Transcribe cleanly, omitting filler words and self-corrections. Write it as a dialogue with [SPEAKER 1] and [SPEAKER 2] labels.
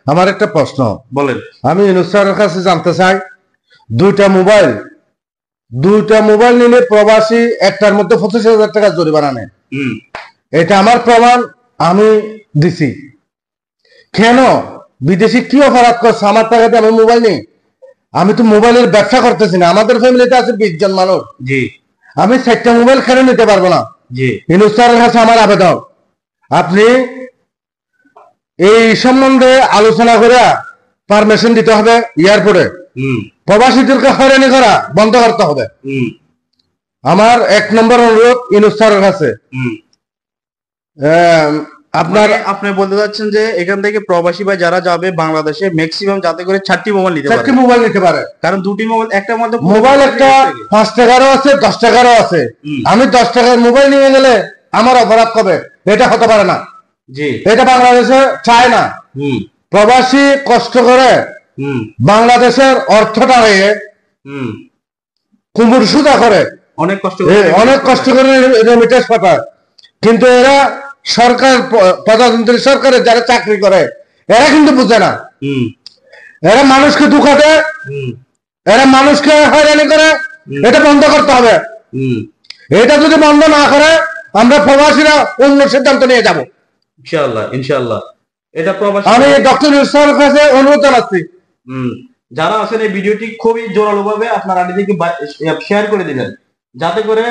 [SPEAKER 1] আমার একটা প্রশ্ন
[SPEAKER 2] বলেন।
[SPEAKER 1] আমি ইউনূস স্যারের কাছে জানতে চাই, দুইটা মোবাইল নিলে প্রবাসী একটার মধ্যে 25,000 টাকা জরিমানা নেয়। এটা আমার প্রমাণ আমি দিছি। কেন বিদেশি কি অপরাধ করছে আমার টাকাতে আমি মোবাইল নেই? আমি তো মোবাইলের ব্যবসা করতেছি না। আমাদের ফ্যামিলিতে আছে 20 জন মানুষ।
[SPEAKER 2] জি,
[SPEAKER 1] আমি 4টা মোবাইল কেন নিতে পারবো না?
[SPEAKER 2] জি,
[SPEAKER 1] ইউনূস স্যারের কাছে আমার আবেদন, আপনি এই সম্বন্ধে আলোচনা করে পারমিশন দিতে হবে। এয়ারপোর্টে প্রবাসীদেরকে হয়রানি করা বন্ধ করতে হবে। আমার 1 নম্বর অনুরোধ ইউনূস স্যারের কাছে।
[SPEAKER 2] আপনি বলতে চাচ্ছেন যে এখান থেকে প্রবাসী বা যারা যাবে বাংলাদেশে ম্যাক্সিমাম যাতে করে 4টি মোবাইল নিতে পারে। কারণ দুটি মোবাইল, একটা
[SPEAKER 1] মোবাইল একটা 5 টাকারও আছে 10 টাকারও আছে। আমি 10 টাকার মোবাইল নিয়ে গেলে আমার অপরাধ কবে? এটা হতে পারে না।
[SPEAKER 2] জি,
[SPEAKER 1] এটা বাংলাদেশে চায় না। প্রবাসী কষ্ট করে বাংলাদেশের অর্থটা হয়ে কুমুর সুদা করে অনেক কষ্ট করে রেমিটেন্স পাঠায়। কিন্তু এরা সরকার, প্রজাতন্ত্রী সরকারের যারা চাকরি করে এরা কিন্তু বুঝে না। এরা মানুষকে ধোঁকা দেয়, এরা মানুষকে হয়রানি করে। এটা বন্ধ করতে হবে। এটা যদি বন্ধ না করে আমরা প্রবাসীরা অন্য সিদ্ধান্ত নিয়ে যাব
[SPEAKER 2] ইনশাআল্লাহ। ইনশাআল্লাহ এটা প্রবাসী,
[SPEAKER 1] আমি ডক্টর ইউনূস স্যারের কাছে অনুরোধ জানাচ্ছি।
[SPEAKER 2] যারা আছেন এই ভিডিওটি খুবই জোরালো ভাবে আপনারা শেয়ার করে দিবেন যাতে করে